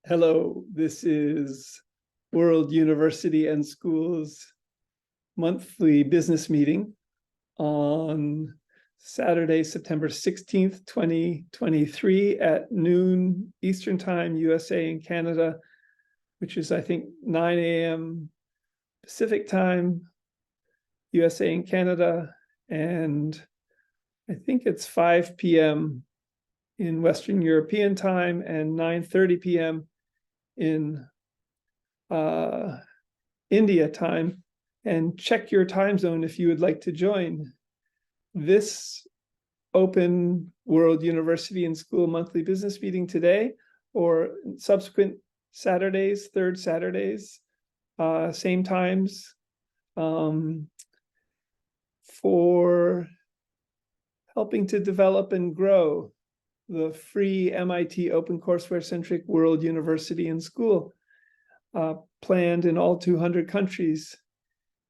Hello, this is World University and Schools monthly business meeting on Saturday, September 16th, 2023 at noon Eastern Time, USA and Canada, which is, I think, 9 a.m. Pacific Time, USA and Canada, and I think it's 5 p.m. in Western European time and 9:30 p.m. in India time, and check your time zone if you would like to join this open World University and School monthly business meeting today or subsequent Saturdays, third Saturdays, same times, for helping to develop and grow the free MIT OpenCourseWare-centric World University and School, planned in all 200 countries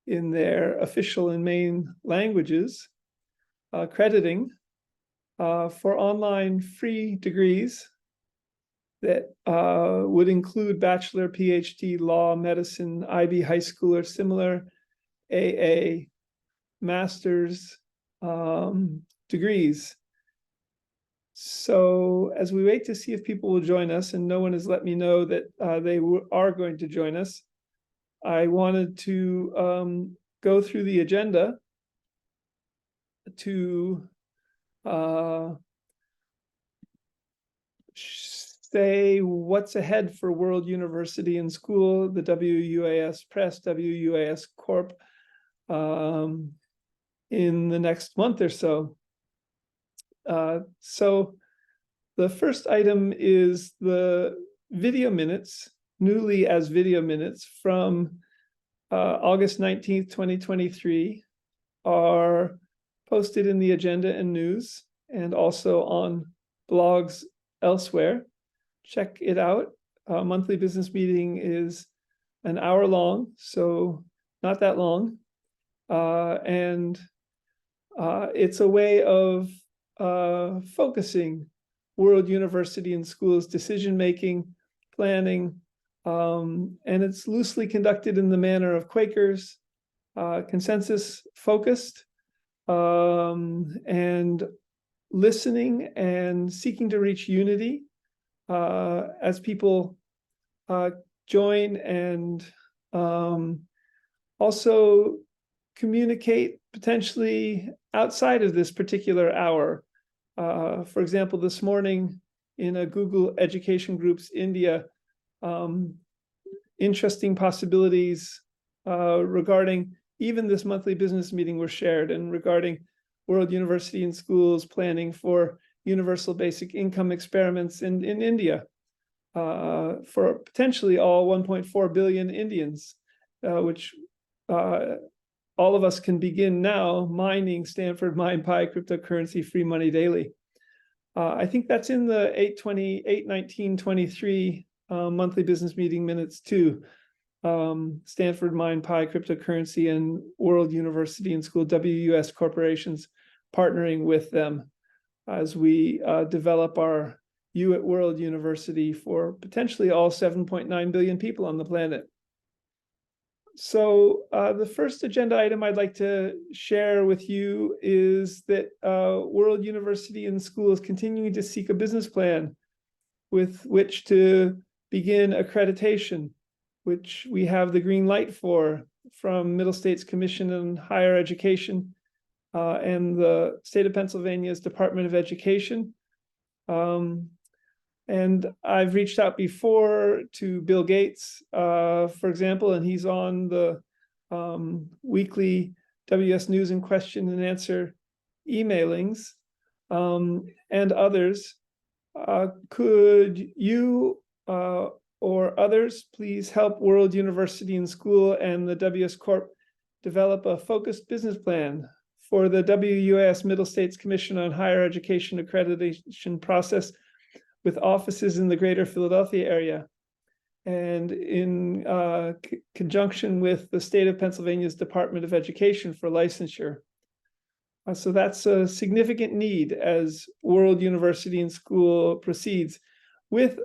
in their official and main languages, crediting for online free degrees that would include bachelor, PhD, law, medicine, IB high school or similar, AA, master's degrees. So as we wait to see if people will join us, and no one has let me know that they are going to join us, I wanted to go through the agenda to say what's ahead for World University and School, the WUAS Press, WUAS Corp, in the next month or so. So the first item is the video minutes, newly as video minutes from August 19th, 2023, are posted in the agenda and news and also on blogs elsewhere. Check it out. Monthly business meeting is an hour long, so not that long. And it's a way of focusing World University and Schools decision-making, planning, and it's loosely conducted in the manner of Quakers, consensus-focused, and listening and seeking to reach unity as people join and also communicate potentially outside of this particular hour. For example, this morning in a Google Education Groups India, interesting possibilities regarding even this monthly business meeting were shared, and regarding World University and Schools planning for universal basic income experiments in India for potentially all 1.4 billion Indians, which all of us can begin now mining Stanford MinePi cryptocurrency free money daily. I think that's in the 8/19/23 monthly business meeting minutes too. Stanford MinePi cryptocurrency and World University and School WUS corporations partnering with them as we develop our U at World University for potentially all 7.9 billion people on the planet. So the first agenda item I'd like to share with you is that World University and School is continuing to seek a business plan with which to begin accreditation, which we have the green light for from Middle States Commission on Higher Education and the state of Pennsylvania's Department of Education. And I've reached out before to Bill Gates, for example, and he's on the weekly WS News and Question and Answer emailings, and others. Could you or others please help World University and School and the WS Corp develop a focused business plan for the WUAS Middle States Commission on Higher Education accreditation process, with offices in the greater Philadelphia area, and in conjunction with the state of Pennsylvania's Department of Education for licensure. So that's a significant need as World University and School proceeds with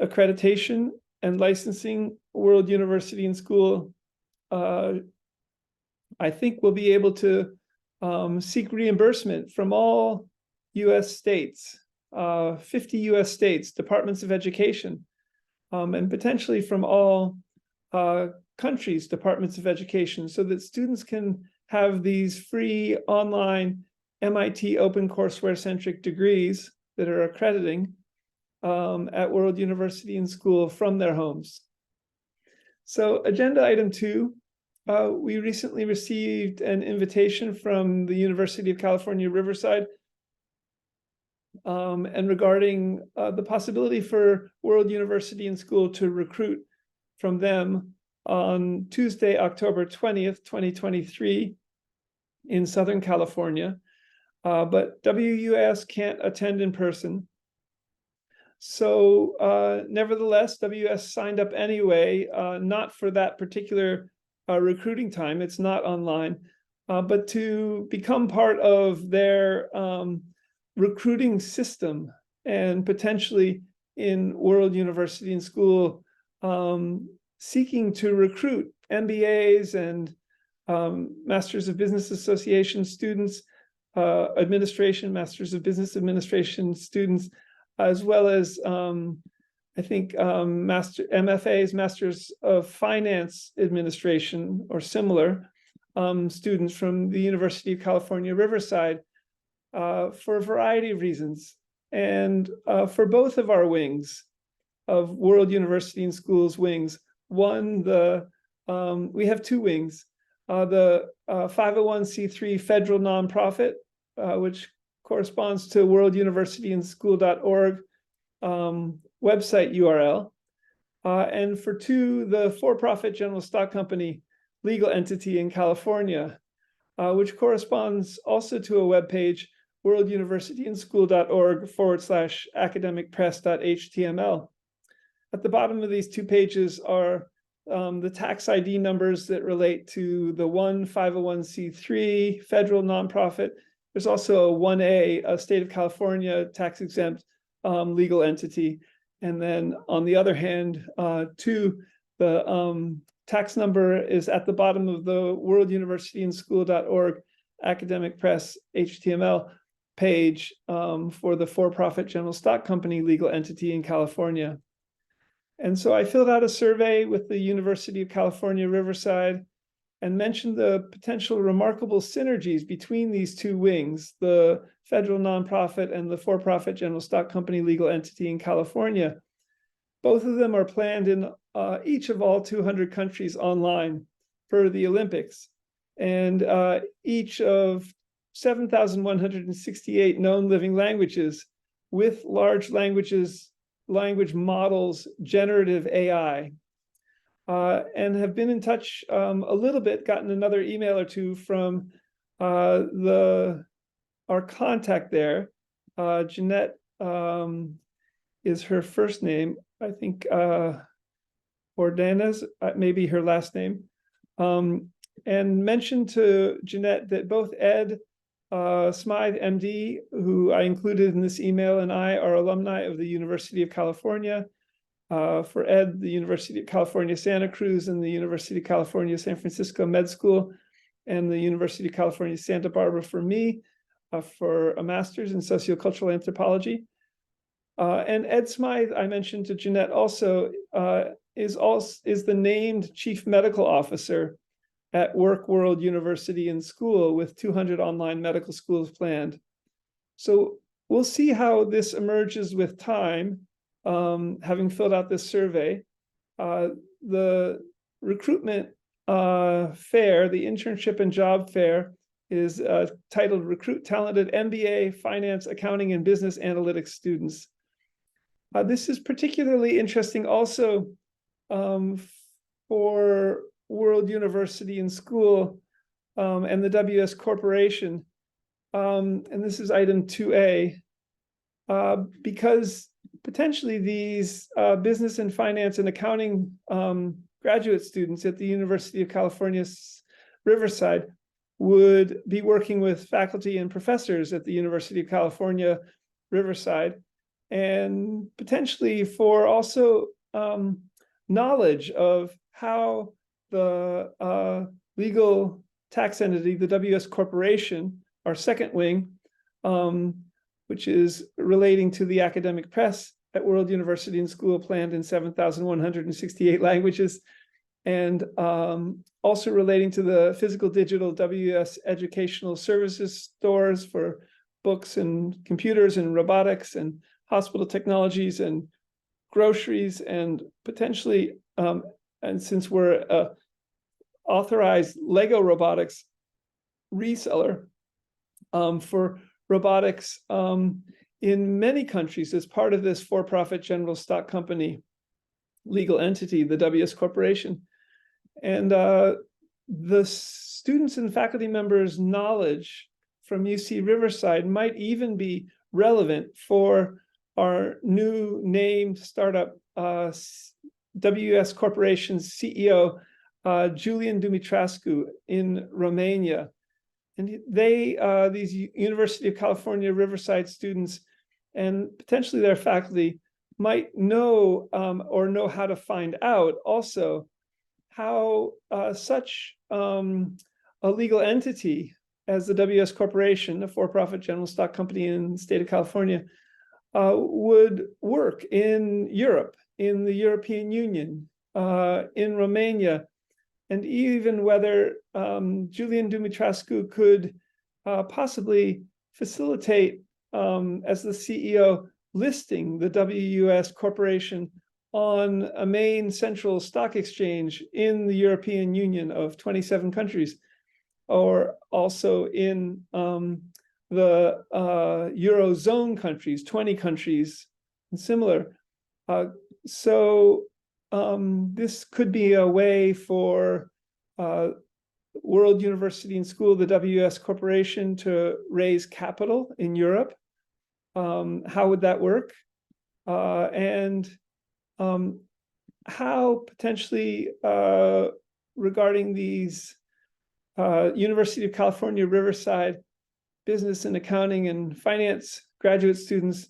accreditation and licensing, World University and School, I think we'll be able to seek reimbursement from all US states, 50 US states, departments of education, and potentially from all countries' departments of education, so that students can have these free online MIT OpenCourseWare-centric degrees that are accrediting at World University and School from their homes. So agenda item 2, we recently received an invitation from the University of California, Riverside, and regarding the possibility for World University and School to recruit from them on Tuesday, October 20th, 2023 in Southern California. But WUaS can't attend in person. So nevertheless, WUaS signed up anyway, not for that particular recruiting time, it's not online, but to become part of their recruiting system, and potentially in World University and School seeking to recruit MBAs and Masters of Business Association students, administration, Masters of Business Administration students, as well as I think MFAs, Masters of Finance Administration or similar students from the University of California, Riverside, for a variety of reasons. And for both of our wings of World University and Schools wings, one, we have 2 wings, the 501c3 federal nonprofit, which corresponds to worlduniversityandschool.org website URL, and for 2, the for-profit general stock company legal entity in California, which corresponds also to a web page, worlduniversityandschool.org/academicpress.html. At the bottom of these 2 pages are the tax ID numbers that relate to the 501c3 federal nonprofit. There's also a 1A, a state of California tax-exempt legal entity. And then on the other hand, 2, the tax number is at the bottom of the worlduniversityandschool.org academic press HTML page for the for-profit general stock company legal entity in California. And so I filled out a survey with the University of California, Riverside, and mentioned the potential remarkable synergies between these 2 wings, the federal nonprofit and the for-profit general stock company legal entity in California. Both of them are planned in each of all 200 countries online for the Olympics, and each of 7,168 known living languages with large language models, generative AI. And have been in touch a little bit, gotten another email or 2 from our contact there. Jeanette is her first name, I think Ordanas, maybe her last name, and mentioned to Jeanette that both Ed Smythe, MD, who I included in this email, and I are alumni of the University of California. For Ed, the University of California, Santa Cruz, and the University of California, San Francisco Med School, and the University of California, Santa Barbara for me, for a master's in sociocultural anthropology. And Ed Smythe, I mentioned to Jeanette also, is the named Chief Medical Officer at World University and School with 200 online medical schools planned. So we'll see how this emerges with time. Having filled out this survey, the recruitment fair, the internship and job fair, is titled Recruit Talented MBA, Finance, Accounting, and Business Analytics Students. This is particularly interesting also for World University and School and the WUaS Corporation. And this is item 2A, because potentially these business and finance and accounting graduate students at the University of California, Riverside would be working with faculty and professors at the University of California, Riverside. and potentially for also knowledge of how the legal tax entity, the WS Corporation, our second wing, which is relating to the academic press at World University and School planned in 7,168 languages, and also relating to the physical digital WS educational services stores for books and computers and robotics and hospital technologies and groceries, and potentially, and since we're authorized Lego robotics reseller for robotics in many countries as part of this for-profit general stock company legal entity, the WS Corporation. And the students and faculty members' knowledge from UC Riverside might even be relevant for our new named startup, WS Corporation's CEO, Julian Dumitrascu in Romania. And they, these University of California Riverside students and potentially their faculty might know or know how to find out also how such a legal entity as the WS Corporation, a for-profit general stock company in the state of California, would work in Europe, in the European Union, in Romania, and even whether Julian Dumitrascu could possibly facilitate, as the CEO, listing the WUS Corporation on a main central stock exchange in the European Union of 27 countries, or also in the Eurozone countries, 20 countries, and similar. So this could be a way for World University and School, the WS Corporation, to raise capital in Europe. How would that work? And how potentially regarding these University of California Riverside business and accounting and finance graduate students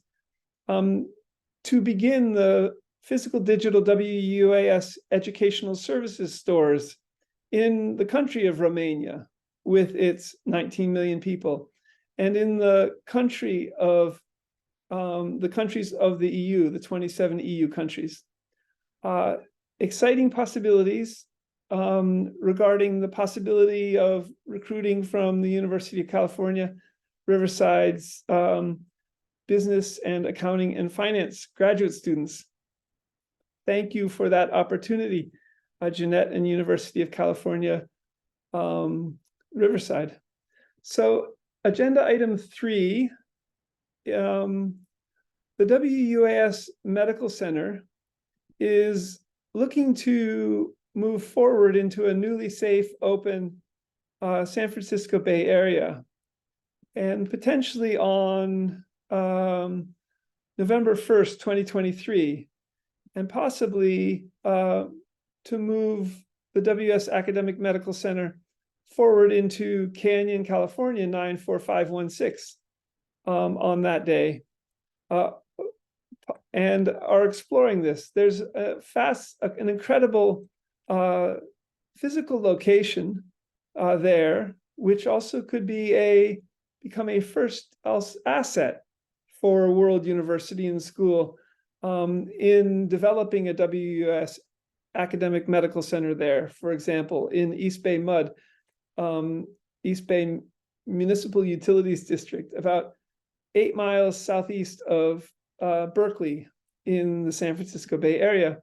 to begin the physical digital WUAS educational services stores in the country of Romania with its 19 million people, and in the country of the countries of the EU, the 27 EU countries. Exciting possibilities regarding the possibility of recruiting from the University of California Riverside's business and accounting and finance graduate students. Thank you for that opportunity, Jeanette and University of California Riverside. So agenda item 3, the WUAS Medical Center is looking to move forward into a newly safe, open San Francisco Bay Area, and potentially on November 1st, 2023, and possibly to move the WS Academic Medical Center forward into Canyon, California, 94516 on that day, and are exploring this. There's an incredible physical location there, which also could be become a first asset for World University and School in developing a WUS academic medical center there. For example, in East Bay MUD, East Bay Municipal Utilities District, about 8 miles southeast of Berkeley in the San Francisco Bay Area.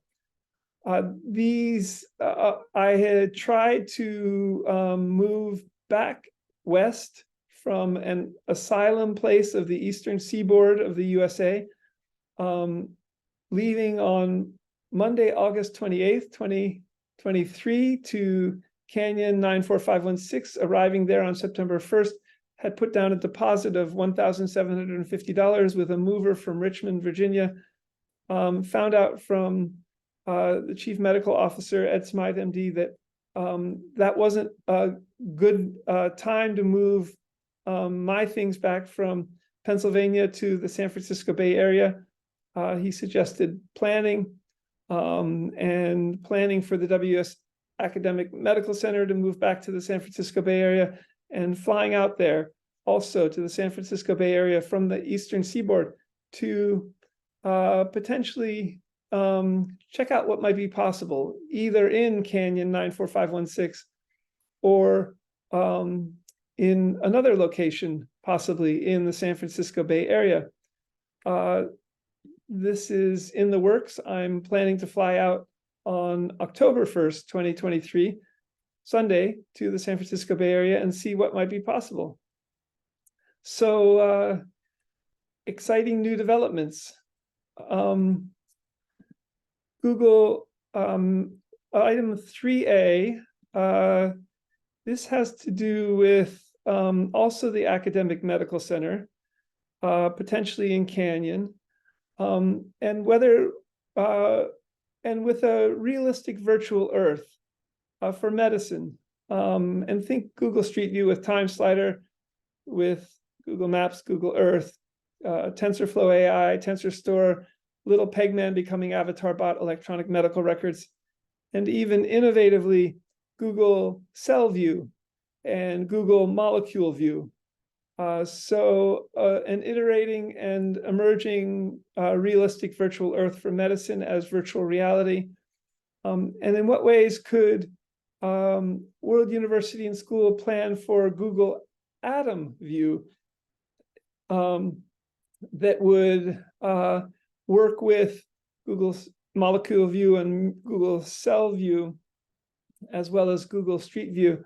I had tried to move back west from an asylum place of the eastern seaboard of the USA, leaving on Monday, August 28th, 2023 to Canyon 94516, arriving there on September 1st, had put down a deposit of $1,750 with a mover from Richmond, Virginia. Found out from the chief medical officer, Ed Smythe, MD, that that wasn't a good time to move my things back from Pennsylvania to the San Francisco Bay Area. he suggested planning and planning for the WS Academic Medical Center to move back to the San Francisco Bay Area and flying out there also to the San Francisco Bay Area from the Eastern Seaboard to potentially check out what might be possible, either in Canyon 94516 or in another location, possibly in the San Francisco Bay Area. This is in the works. I'm planning to fly out on October 1st, 2023, Sunday, to the San Francisco Bay Area and see what might be possible. So exciting new developments. Google item 3A, this has to do with also the Academic Medical Center, potentially in Canyon, and whether and with a realistic virtual Earth for medicine. And think Google Street View with Time Slider, with Google Maps, Google Earth, TensorFlow AI, TensorStore, Little Pegman becoming avatar bot electronic medical records, and even innovatively Google Cell View and Google Molecule View. So an iterating and emerging realistic virtual Earth for medicine as virtual reality. And in what ways could World University and School plan for Google Atom View that would work with Google's Molecule View and Google Cell View, as well as Google Street View,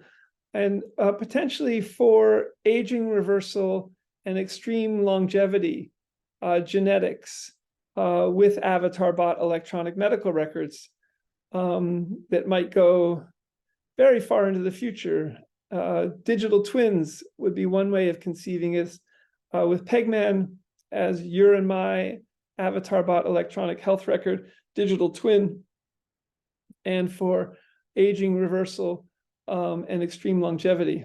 and potentially for aging reversal and extreme longevity genetics with avatar bot electronic medical records that might go very far into the future. Digital twins would be one way of conceiving it, with Pegman as your and my avatar bot electronic health record, digital twin, and for aging reversal and extreme longevity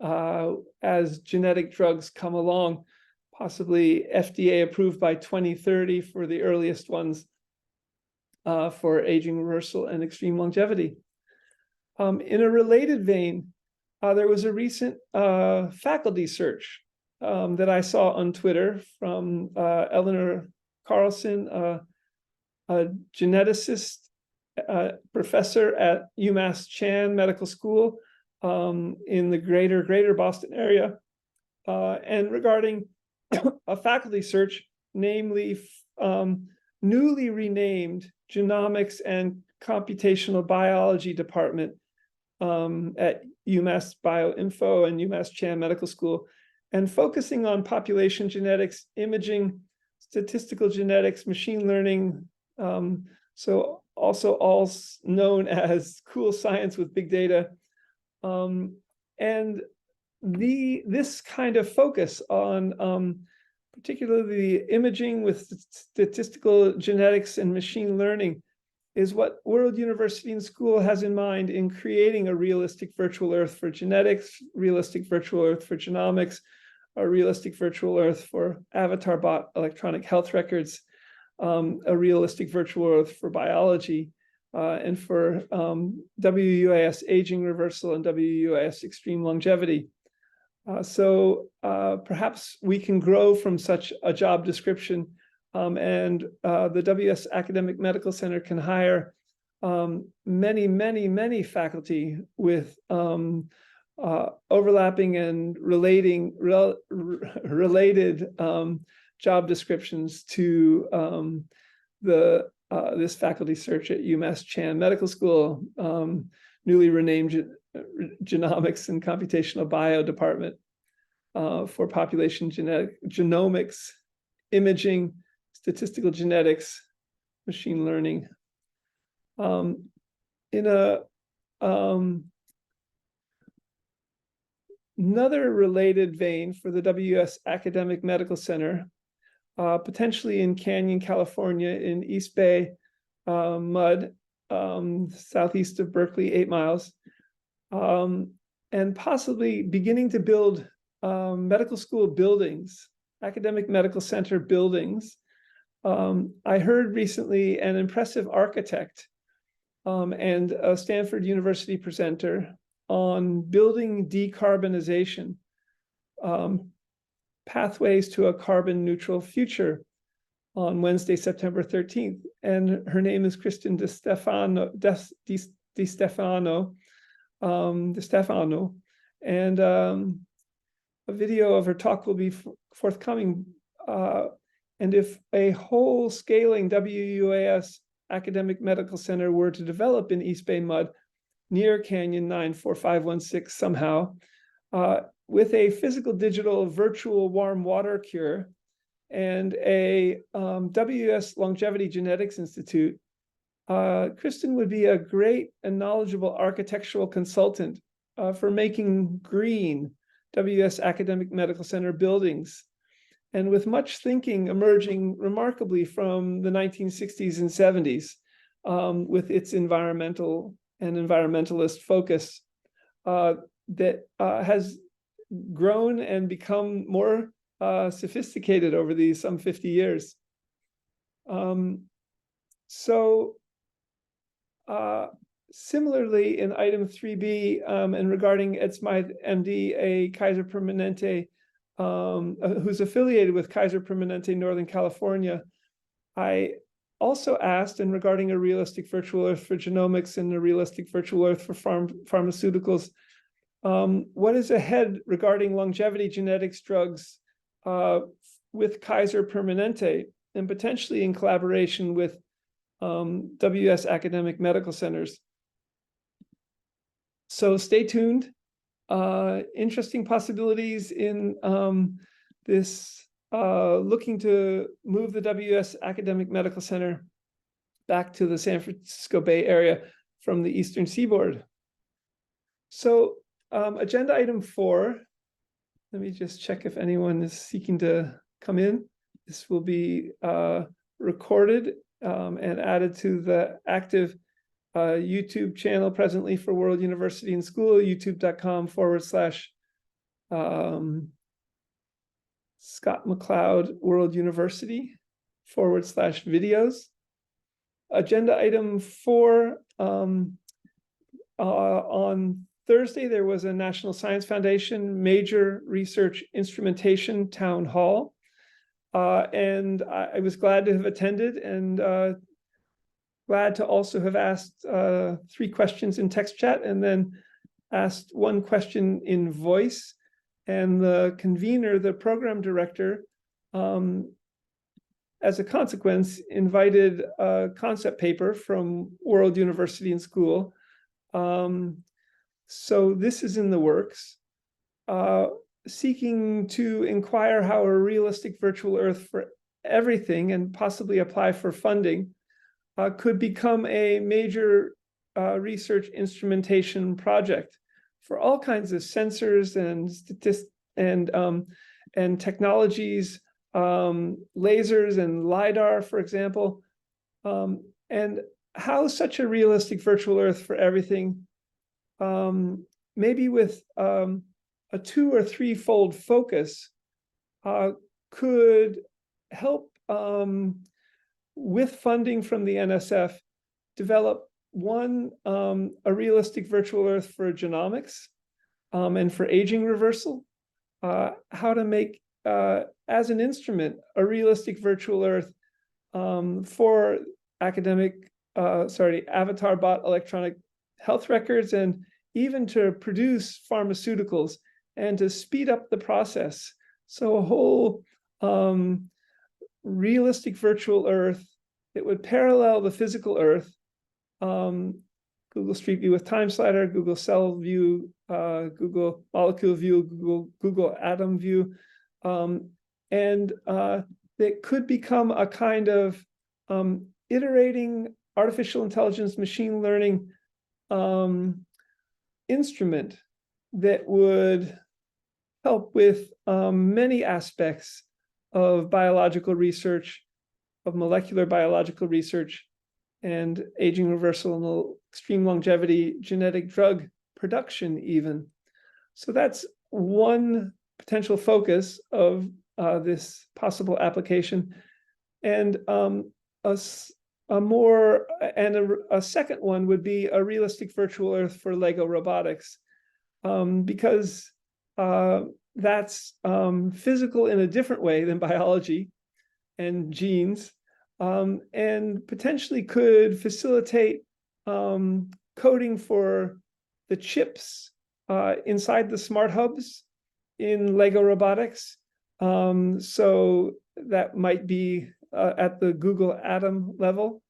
as genetic drugs come along, possibly FDA approved by 2030 for the earliest ones for aging reversal and extreme longevity. In a related vein, there was a recent faculty search that I saw on Twitter from Eleanor Carlson, a geneticist, professor at UMass Chan Medical School in the greater Boston area, and regarding a faculty search, namely newly renamed Genomics and Computational Biology Department at UMass Bioinfo and UMass Chan Medical School, and focusing on population genetics, imaging, statistical genetics, machine learning, so also all known as cool science with big data. And this kind of focus on particularly imaging with statistical genetics and machine learning is what World University and School has in mind in creating a realistic virtual Earth for genetics, realistic virtual Earth for genomics, a realistic virtual Earth for avatar bot electronic health records, a realistic virtual Earth for biology, and for WUAS aging reversal and WUAS extreme longevity. So perhaps we can grow from such a job description, and the WS Academic Medical Center can hire many faculty with overlapping and related job descriptions to this faculty search at UMass Chan Medical School, newly renamed Genomics and Computational Bio Department for population genomics, imaging, statistical genetics, machine learning. In another related vein for the WS Academic Medical Center, potentially in Canyon, California, in East Bay, Mud, southeast of Berkeley, 8 miles, and possibly beginning to build medical school buildings, academic medical center buildings I heard recently an impressive architect and a Stanford University presenter on building decarbonization, pathways to a carbon neutral future on Wednesday, September 13th. And her name is Kristen DiStefano. And a video of her talk will be forthcoming. And if a whole scaling WUAS academic medical center were to develop in East Bay Mud near Canyon 94516 somehow, with a physical, digital, virtual warm water cure and a WUS Longevity Genetics Institute, Kristen would be a great and knowledgeable architectural consultant for making green WUS academic medical center buildings. And with much thinking emerging remarkably from the 1960s and 70s, with its environmental and environmentalist focus that has grown and become more sophisticated over these some 50 years. Similarly, in item 3B, and regarding Ed Smythe, MD, a Kaiser Permanente, who's affiliated with Kaiser Permanente Northern California, I also asked, and regarding a realistic virtual earth for genomics and a realistic virtual earth for pharmaceuticals, what is ahead regarding longevity genetics drugs with Kaiser Permanente, and potentially in collaboration with WUS academic medical centers. So stay tuned. Interesting possibilities in this looking to move the WUS Academic Medical Center back to the San Francisco Bay Area from the Eastern Seaboard. So agenda item 4, let me just check if anyone is seeking to come in. This will be recorded and added to the active YouTube channel presently for World University and School, youtube.com/Scott McLeod World University /videos. Agenda item 4, on Thursday, there was a National Science Foundation Major Research Instrumentation Town Hall. And I was glad to have attended, and glad to also have asked 3 questions in text chat, and then asked 1 question in voice. And the convener, the program director, as a consequence, invited a concept paper from World University and School. So this is in the works, seeking to inquire how a realistic virtual earth for everything, and possibly apply for funding, could become a major research instrumentation project for all kinds of sensors and technologies, lasers and LiDAR, for example, and how such a realistic virtual earth for everything, maybe with a 2- or 3-fold focus, could help with funding from the NSF develop a realistic virtual earth for genomics and for aging reversal, how to make as an instrument a realistic virtual earth for avatar bot electronic health records, and even to produce pharmaceuticals and to speed up the process. So a whole realistic virtual earth that would parallel the physical earth, Google Street View with Time Slider, Google Cell View, Google Molecule View, Google Atom View, and that could become a kind of iterating artificial intelligence, machine learning instrument that would help with many aspects of biological research, of molecular biological research, and aging reversal and extreme longevity genetic drug production even. So that's one potential focus of this possible application. And a second one would be a realistic virtual Earth for Lego robotics, because that's physical in a different way than biology and genes, and potentially could facilitate coding for the chips inside the smart hubs in Lego robotics. So that might be at the Google Atom level.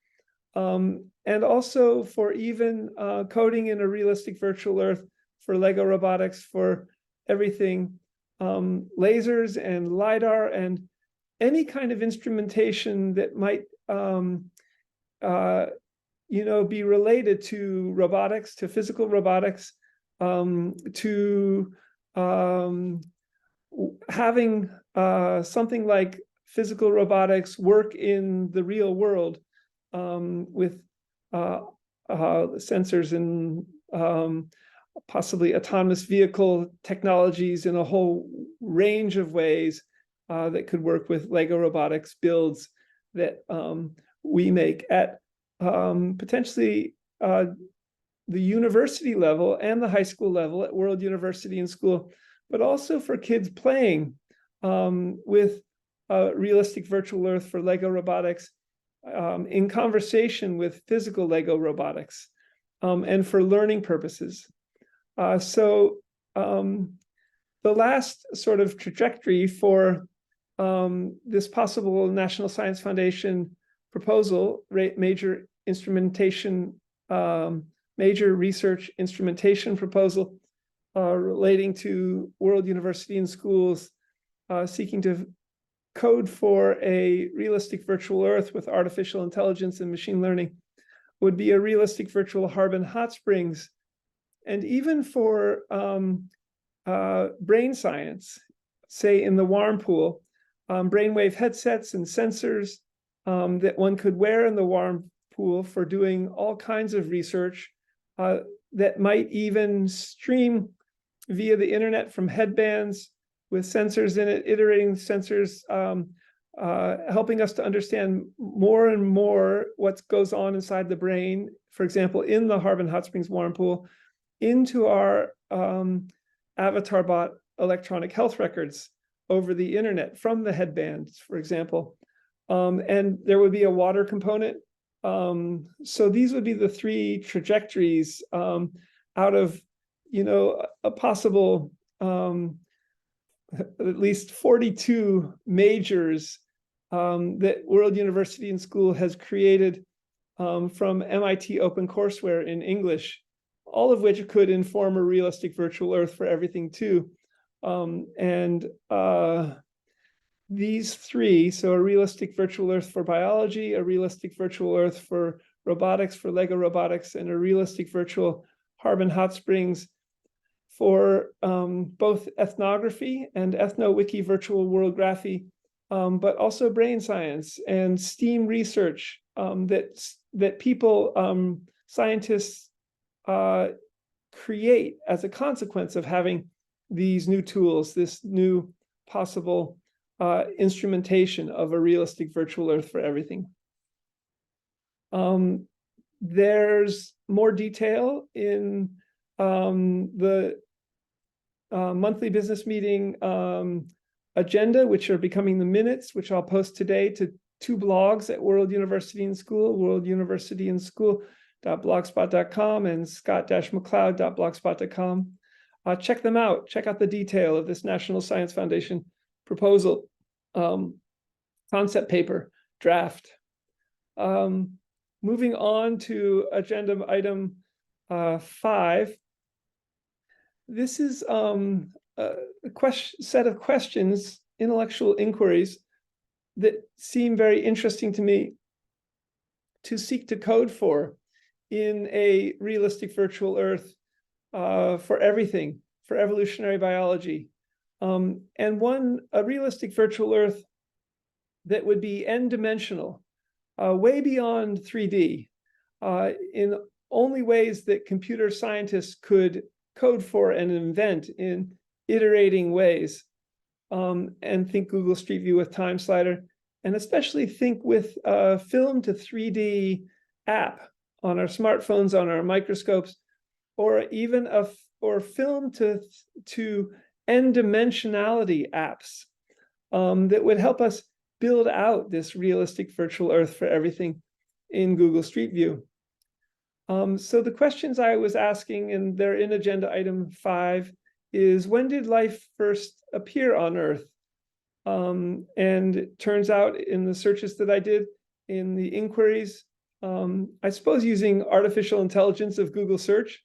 And also for even coding in a realistic virtual Earth for Lego robotics for everything, lasers and LiDAR and any kind of instrumentation that might be related to robotics, to physical robotics, to having something like physical robotics work in the real world, with sensors and possibly autonomous vehicle technologies in a whole range of ways that could work with Lego robotics builds that we make at potentially the university level and the high school level at World University and School, but also for kids playing with realistic virtual Earth for Lego robotics in conversation with physical Lego robotics, and for learning purposes. So the last sort of trajectory for this possible National Science Foundation proposal, major research instrumentation proposal relating to World University and Schools seeking to code for a realistic virtual Earth with artificial intelligence and machine learning would be a realistic virtual Harbin hot springs. And even for brain science, say in the WARM pool, brainwave headsets and sensors that one could wear in the WARM pool for doing all kinds of research that might even stream via the internet from headbands with sensors in it, iterating sensors, helping us to understand more and more what goes on inside the brain, for example, in the Harbin Hot Springs WARM pool, into our avatar bot electronic health records over the internet from the headbands, for example. And there would be a water component. So these would be the three trajectories out of, a possible at least 42 majors that World University and School has created from MIT OpenCourseWare in English, all of which could inform a realistic virtual Earth for everything too. These three, so a realistic virtual Earth for biology, a realistic virtual Earth for robotics, for Lego robotics, and a realistic virtual Harbin hot springs for both ethnography and ethno-wiki virtual worldgraphy, but also brain science and STEAM research that people, scientists, create as a consequence of having these new tools, this new possible instrumentation of a realistic virtual Earth for everything. There's more detail in the monthly business meeting agenda, which are becoming the minutes, which I'll post today to two blogs at World University and School, worlduniversityandschool.blogspot.com and scott-mccloud.blogspot.com. Check them out. Check out the detail of this National Science Foundation proposal, concept paper, draft. Moving on to agenda item 5. This is a set of questions, intellectual inquiries that seem very interesting to me to seek to code for in a realistic virtual Earth for everything, for evolutionary biology. And a realistic virtual Earth that would be n-dimensional, way beyond 3D, in only ways that computer scientists could code for and invent in iterating ways. And think Google Street View with time slider. and especially think with a film to 3D app on our smartphones, on our microscopes, or even or film to n-dimensionality apps that would help us build out this realistic virtual Earth for everything in Google Street View. So the questions I was asking, and they're in agenda item 5, is when did life first appear on Earth? And it turns out in the searches that I did, in the inquiries, I suppose using artificial intelligence of Google search,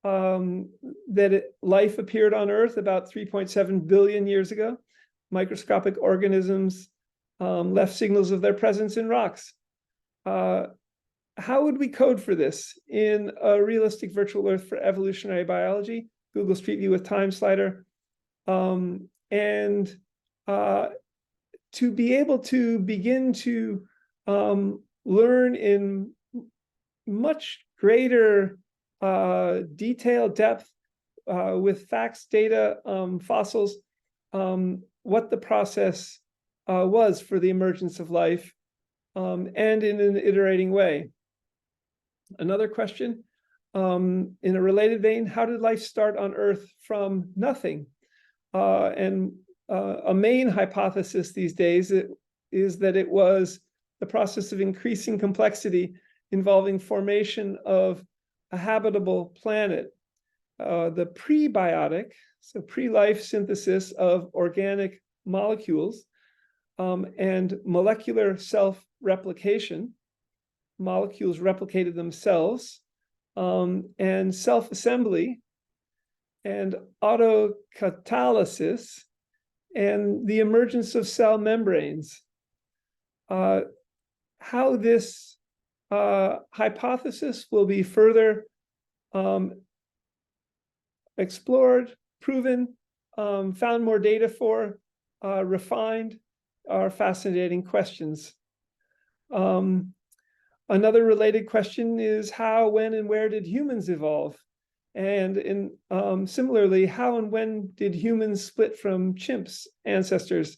that life appeared on Earth about 3.7 billion years ago. Microscopic organisms left signals of their presence in rocks. How would we code for this in a realistic virtual Earth for evolutionary biology, Google Street View with time slider, and to be able to begin to learn in much greater detail, depth, with facts, data, fossils, what the process was for the emergence of life, and in an iterating way. Another question, in a related vein, how did life start on Earth from nothing? And a main hypothesis these days is that it was the process of increasing complexity involving formation of a habitable planet. The prebiotic, so pre-life synthesis of organic molecules, and molecular self-replication, molecules replicated themselves, and self-assembly, and autocatalysis, and the emergence of cell membranes. How this hypothesis will be further explored, proven, found more data for, refined, are fascinating questions. Another related question is how, when, and where did humans evolve? And similarly, how and when did humans split from chimps ancestors?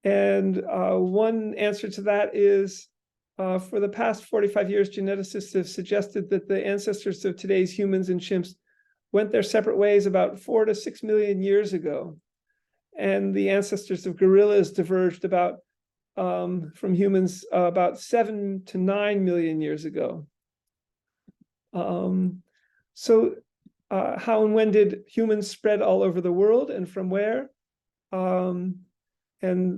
And one answer to that is, for the past 45 years, geneticists have suggested that the ancestors of today's humans and chimps went their separate ways about 4 to 6 million years ago. And the ancestors of gorillas diverged about from humans about 7 to 9 million years ago. So how and when did humans spread all over the world, and from where? And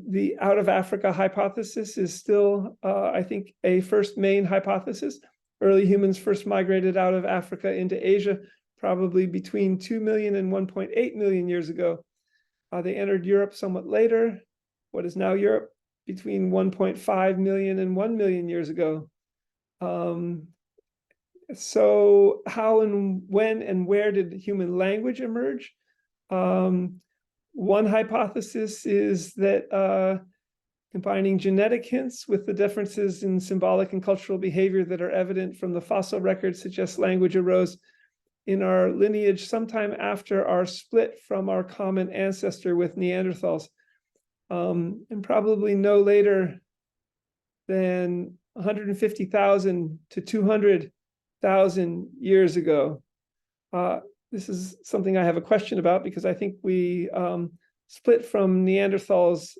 the out of Africa hypothesis is still, I think, a first main hypothesis. Early humans first migrated out of Africa into Asia, probably between 2 million and 1.8 million years ago. They entered Europe somewhat later, what is now Europe, between 1.5 million and 1 million years ago. So how and when and where did human language emerge? One hypothesis is that combining genetic hints with the differences in symbolic and cultural behavior that are evident from the fossil record suggests language arose in our lineage sometime after our split from our common ancestor with Neanderthals, and probably no later than 150,000 to 200,000 years ago. This is something I have a question about, because I think we split from Neanderthals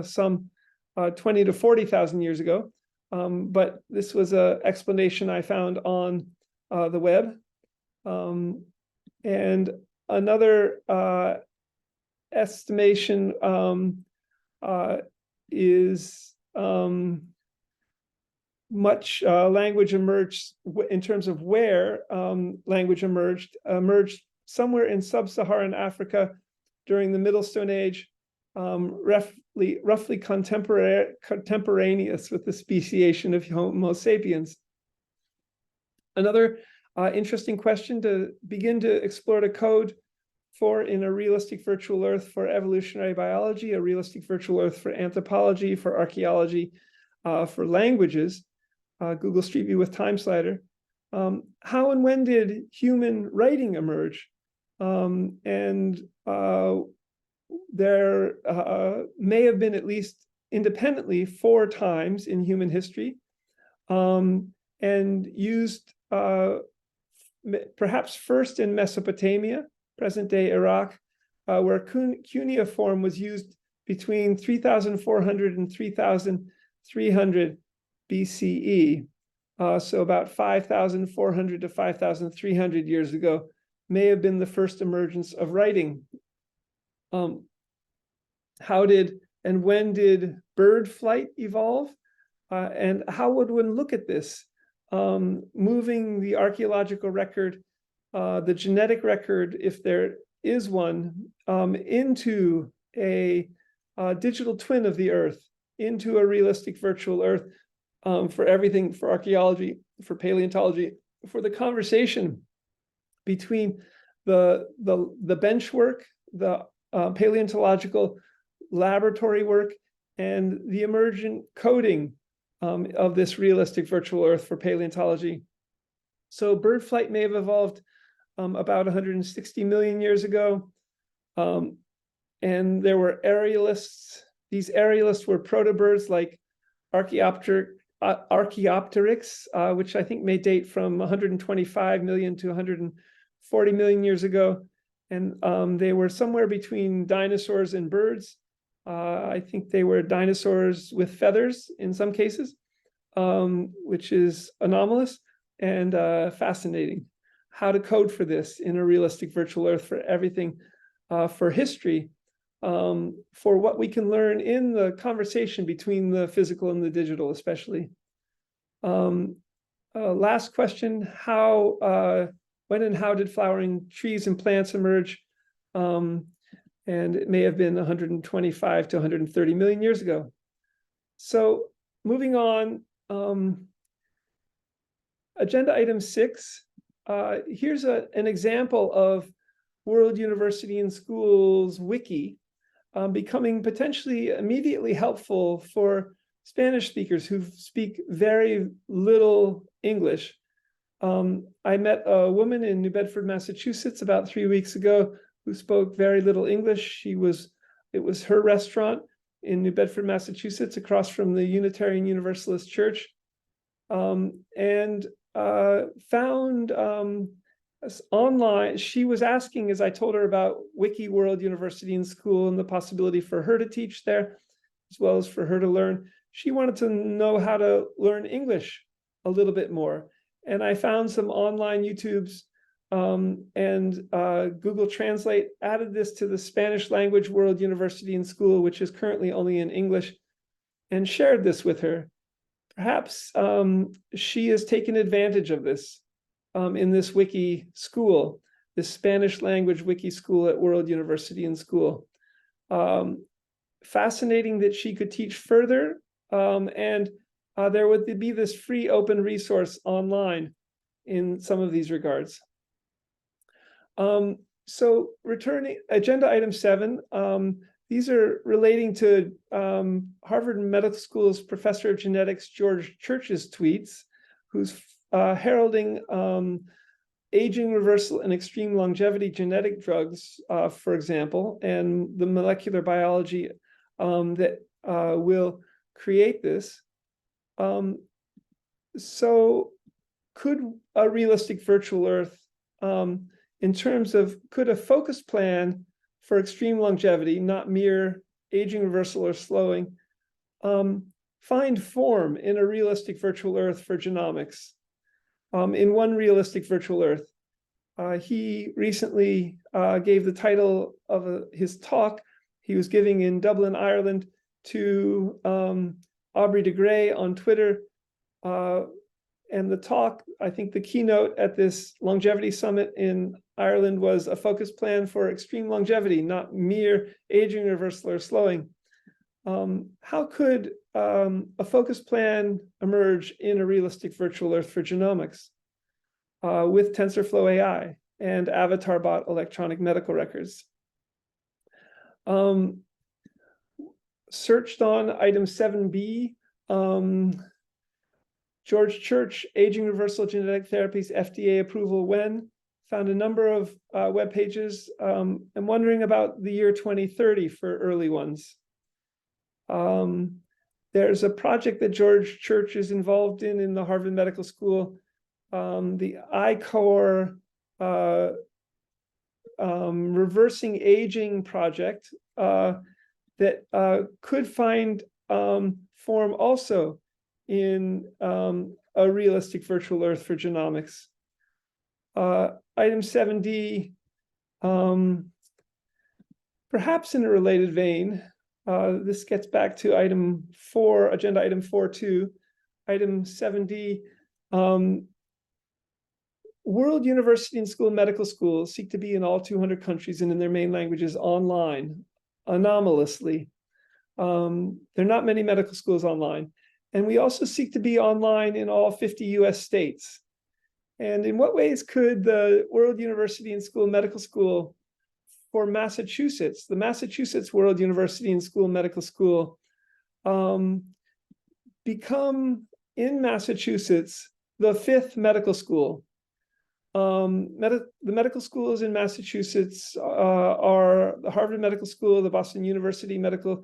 some 20 to 40,000 years ago. But this was an explanation I found on the web. And another estimation is much language emerged in terms of where language emerged somewhere in sub-Saharan Africa during the Middle Stone Age, roughly contemporaneous with the speciation of Homo sapiens. Another interesting question to begin to explore the code for in a realistic virtual Earth for evolutionary biology, a realistic virtual Earth for anthropology, for archaeology, for languages, Google Street View with time slider. How and when did human writing emerge? And there may have been at least independently 4 times in human history, and used perhaps first in Mesopotamia, present-day Iraq, where cuneiform was used between 3,400 and 3,300 BCE. So about 5,400 to 5,300 years ago may have been the first emergence of writing. How did and when did bird flight evolve? And how would one look at this? Moving the archaeological record, the genetic record, if there is one, into a digital twin of the Earth, into a realistic virtual Earth, for everything, for archaeology, for paleontology, for the conversation between the bench work, the paleontological laboratory work, and the emergent coding of this realistic virtual Earth for paleontology. So bird flight may have evolved about 160 million years ago. And there were aerialists. These aerialists were protobirds like Archaeopteryx, which I think may date from 125 million to 140 million years ago. And they were somewhere between dinosaurs and birds. I think they were dinosaurs with feathers in some cases, which is anomalous and fascinating. How to code for this in a realistic virtual Earth for everything, for history, for what we can learn in the conversation between the physical and the digital, especially. Last question, when and how did flowering trees and plants emerge? And it may have been 125 to 130 million years ago. So moving on, agenda item 6, here's an example of World University and Schools wiki becoming potentially immediately helpful for Spanish speakers who speak very little English. I met a woman in New Bedford, Massachusetts about 3 weeks ago who spoke very little English. It was her restaurant in New Bedford, Massachusetts, across from the Unitarian Universalist Church, and found online. She was asking, as I told her about Wiki World University and School and the possibility for her to teach there, as well as for her to learn. She wanted to know how to learn English a little bit more. And I found some online YouTubes, and Google Translate added this to the Spanish language World University and School, which is currently only in English, and shared this with her. Perhaps she has taken advantage of this in this wiki school, this Spanish language wiki school at World University and School. Fascinating that she could teach further, and there would be this free open resource online in some of these regards. So returning, agenda item 7, these are relating to Harvard Medical School's professor of genetics, George Church's tweets, who's heralding aging reversal and extreme longevity genetic drugs, for example, and the molecular biology that will create this. So could a realistic virtual Earth, in terms of, could a focus plan for extreme longevity, not mere aging reversal or slowing, find form in a realistic virtual Earth for genomics? In one realistic virtual Earth, he recently gave the title of his talk he was giving in Dublin, Ireland, to Aubrey de Grey on Twitter. And the talk, I think the keynote at this longevity summit in Ireland was a focus plan for extreme longevity, not mere aging reversal or slowing. How could a focus plan emerge in a realistic virtual Earth for genomics with TensorFlow AI and avatar bot electronic medical records? Searched on item 7B, George Church, aging reversal genetic therapies, FDA approval when? Found a number of web pages. I'm wondering about the year 2030 for early ones. There's a project that George Church is involved in the Harvard Medical School, the I-Core reversing aging project that could find form also in a realistic virtual Earth for genomics. Item 7D, perhaps in a related vein, this gets back to item 4, agenda item 4.2, item 7D. World University and School medical schools seek to be in all 200 countries and in their main languages online, anomalously. There are not many medical schools online. And we also seek to be online in all 50 US states. And in what ways could the World University and School Medical School for Massachusetts, the Massachusetts World University and School Medical School, become in Massachusetts the 5th medical school? The medical schools in Massachusetts are the Harvard Medical School, the Boston University Medical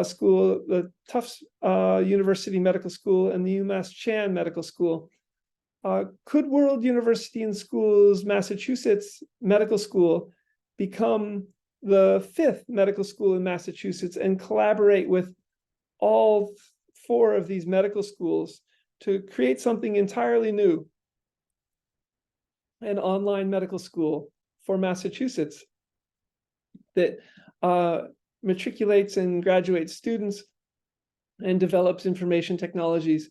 School, the Tufts University Medical School, and the UMass Chan Medical School. Could World University and Schools Massachusetts Medical School become the 5th medical school in Massachusetts and collaborate with all 4 of these medical schools to create something entirely new? An online medical school for Massachusetts that matriculates and graduates students and develops information technologies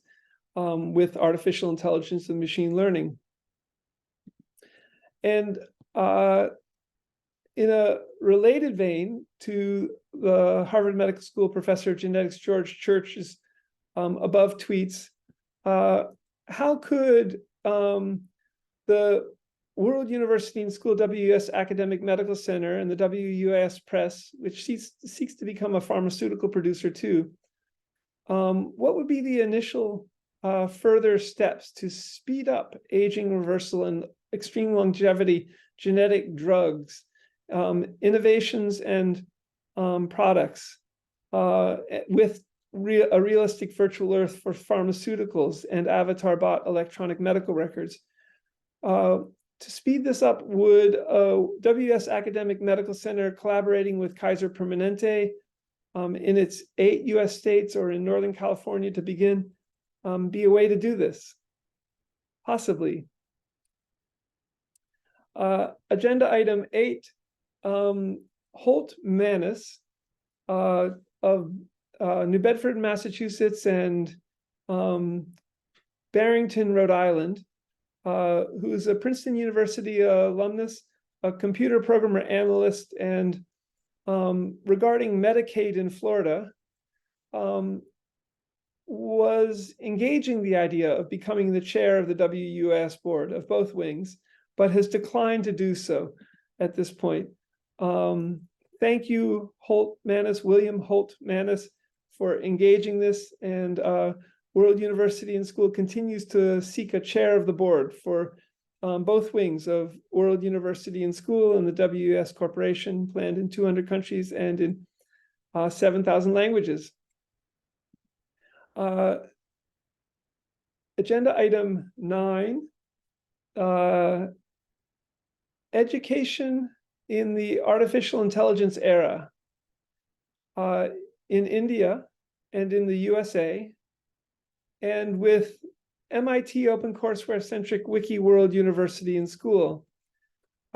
with artificial intelligence and machine learning. And in a related vein to the Harvard Medical School professor of genetics, George Church's above tweets, how could the World University and School WUS Academic Medical Center and the WUS Press, which seeks to become a pharmaceutical producer too, what would be the initial further steps to speed up aging reversal and extreme longevity genetic drugs, innovations and products with a realistic virtual Earth for pharmaceuticals and avatar bot electronic medical records? To speed this up, would WS Academic Medical Center collaborating with Kaiser Permanente in its 8 US states or in Northern California to begin be a way to do this? Possibly. Agenda item 8, Holt Manus of New Bedford, Massachusetts and Barrington, Rhode Island, who's a Princeton University alumnus, a computer programmer analyst, and regarding Medicaid in Florida, was engaging the idea of becoming the chair of the WUAS board of both wings, but has declined to do so at this point. Thank you, Holt Manus, William Holt Manus, for engaging this, and World University and School continues to seek a chair of the board for both wings of World University and School and the WUS Corporation, planned in 200 countries and in 7,000 languages. Agenda item 9, education in the artificial intelligence era in India and in the USA, and with MIT OpenCourseWare-centric wiki World University and School.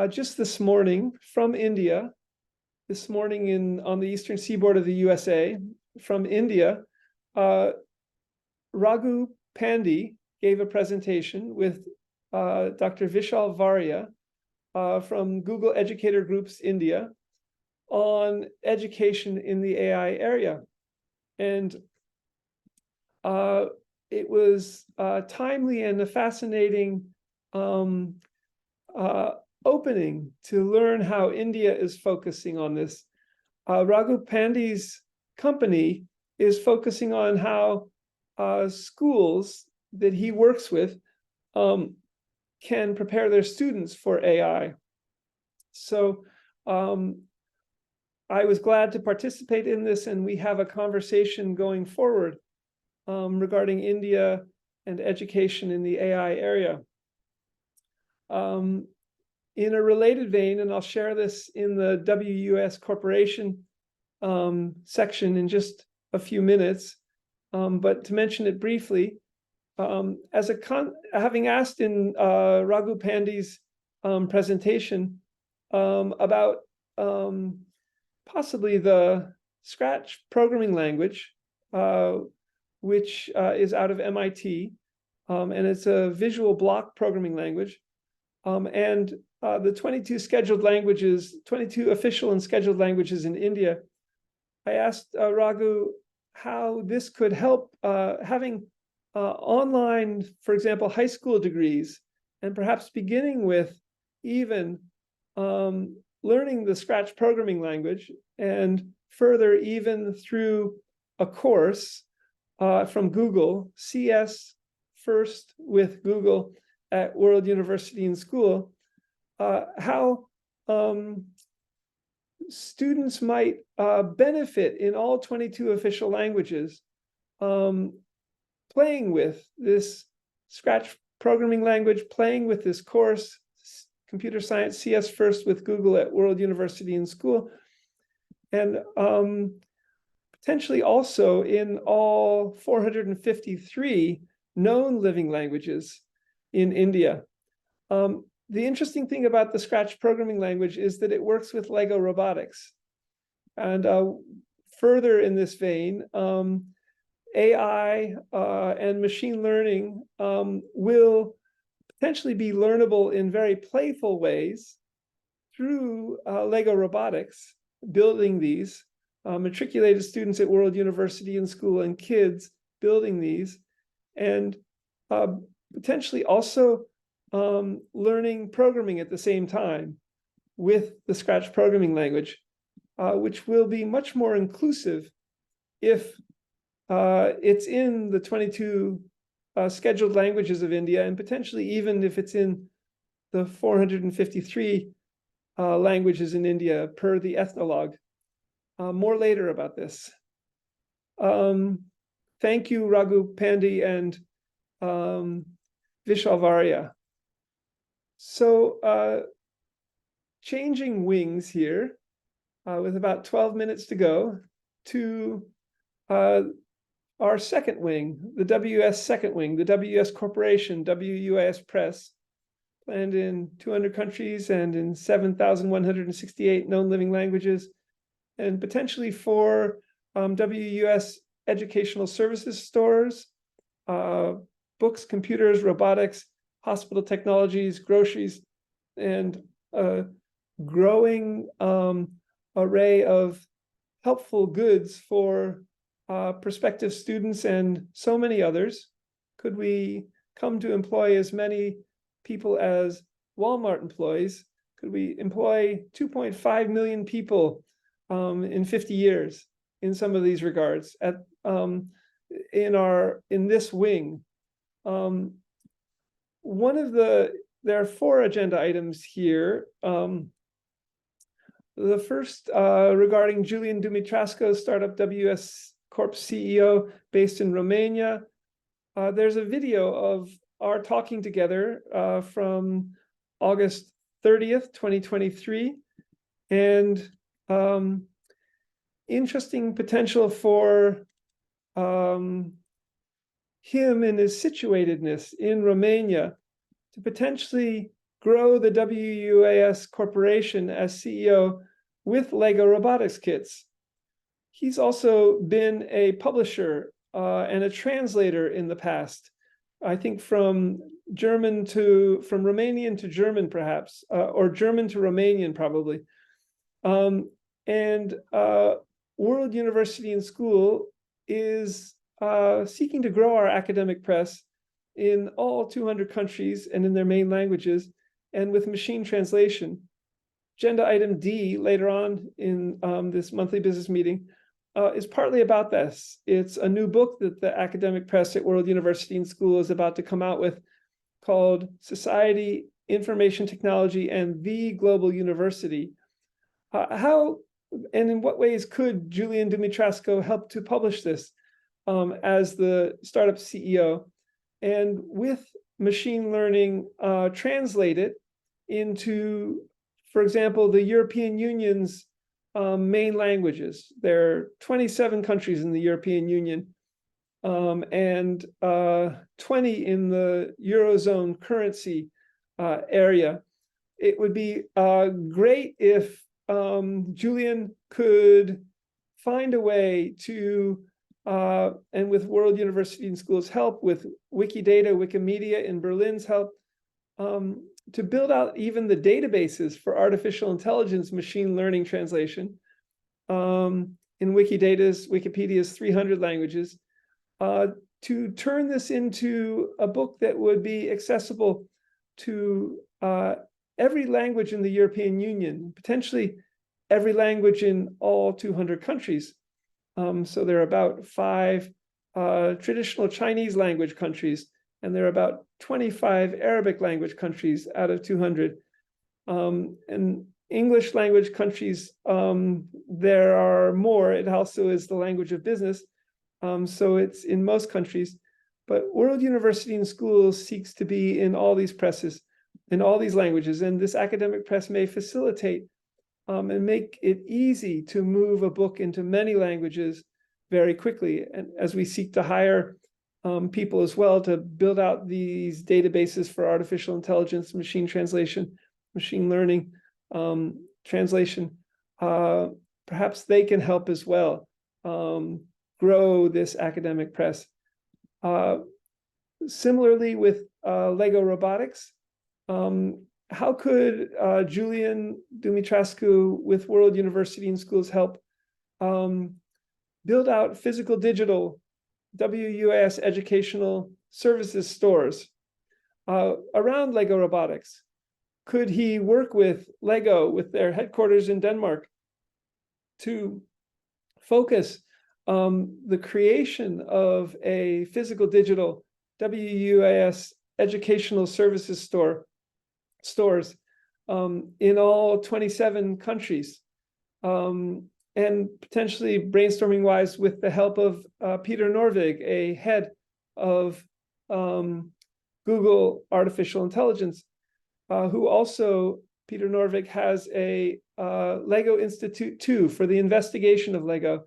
Just this morning from India, this morning on the eastern seaboard of the USA, from India, Raghu Pandey gave a presentation with Dr. Vishal Varia from Google Educator Groups India on education in the AI area. And it was timely and a fascinating opening to learn how India is focusing on this. Raghu Pandey's company is focusing on how schools that he works with can prepare their students for AI. So I was glad to participate in this, and we have a conversation going forward regarding India and education in the AI area. In a related vein, and I'll share this in the WUS Corporation section in just a few minutes, but to mention it briefly, having asked in Raghu Pandey's presentation about possibly the Scratch programming language, which is out of MIT, and it's a visual block programming language, and the 22 scheduled languages, 22 official and scheduled languages in India. I asked Raghu how this could help having online, for example, high school degrees, and perhaps beginning with even learning the Scratch programming language, and further even through a course from Google, CS First with Google at World University and School, how students might benefit in all 22 official languages playing with this Scratch programming language, playing with this course, Computer Science CS First with Google at World University and School, and potentially also in all 453 known living languages in India. The interesting thing about the Scratch programming language is that it works with Lego robotics. And further in this vein, AI and machine learning will potentially be learnable in very playful ways through Lego robotics, building these, matriculated students at World University and School and kids building these, and potentially also learning programming at the same time with the Scratch programming language, which will be much more inclusive if it's in the 22 scheduled languages of India, and potentially even if it's in the 453 languages in India per the Ethnologue. More later about this. Thank you, Raghu Pandey and Vishal Varya. So changing wings here with about 12 minutes to go to our second wing, the WUS second wing, the WUS Corporation, WUAS Press, planned in 200 countries and in 7,168 known living languages, and potentially for WUS educational services stores, books, computers, robotics, hospital technologies, groceries, and a growing array of helpful goods for prospective students and so many others. Could we come to employ as many people as Walmart employs? Could we employ 2.5 million people in 50 years in some of these regards at in this wing? There are 4 agenda items here. The first regarding Julian Dumitrascu, startup WUaS Corp CEO based in Romania. There's a video of our talking together from August 30th, 2023, and interesting potential for him in his situatedness in Romania to potentially grow the WUAS Corporation as CEO with Lego robotics kits. He's also been a publisher and a translator in the past, I think from Romanian to German perhaps, or German to Romanian probably. And World University and School is seeking to grow our academic press in all 200 countries and in their main languages, and with machine translation. Agenda item D later on in this monthly business meeting is partly about this. It's a new book that the academic press at World University and School is about to come out with, called Society, Information Technology, and the Global University. How and in what ways could Julian Dumitrescu help to publish this as the startup CEO, and with machine learning translate it into, for example, the European Union's main languages? There are 27 countries in the European Union, and 20 in the Eurozone currency area. It would be great if Julian could find a way to, and with World University and Schools' help, with Wikidata, Wikimedia in Berlin's help, to build out even the databases for artificial intelligence machine learning translation in Wikipedia's 300 languages, to turn this into a book that would be accessible to every language in the European Union, potentially every language in all 200 countries. So there are about 5 traditional Chinese language countries, and there are about 25 Arabic language countries out of 200. And English language countries, there are more. It also is the language of business. So it's in most countries. But World University and Schools seeks to be in all these presses, in all these languages. And this academic press may facilitate and make it easy to move a book into many languages very quickly. And as we seek to hire people as well to build out these databases for artificial intelligence, machine translation, machine learning translation, perhaps they can help as well grow this academic press. Similarly with Lego robotics, how could Julian Dumitrescu with World University and Schools help build out physical digital WUaS educational services stores around Lego robotics? Could he work with Lego, with their headquarters in Denmark, to focus the creation of a physical digital WUaS educational services stores in all 27 countries, and potentially brainstorming wise with the help of Peter Norvig, a head of Google Artificial Intelligence, who also, Peter Norvig has a Lego Institute too for the investigation of Lego.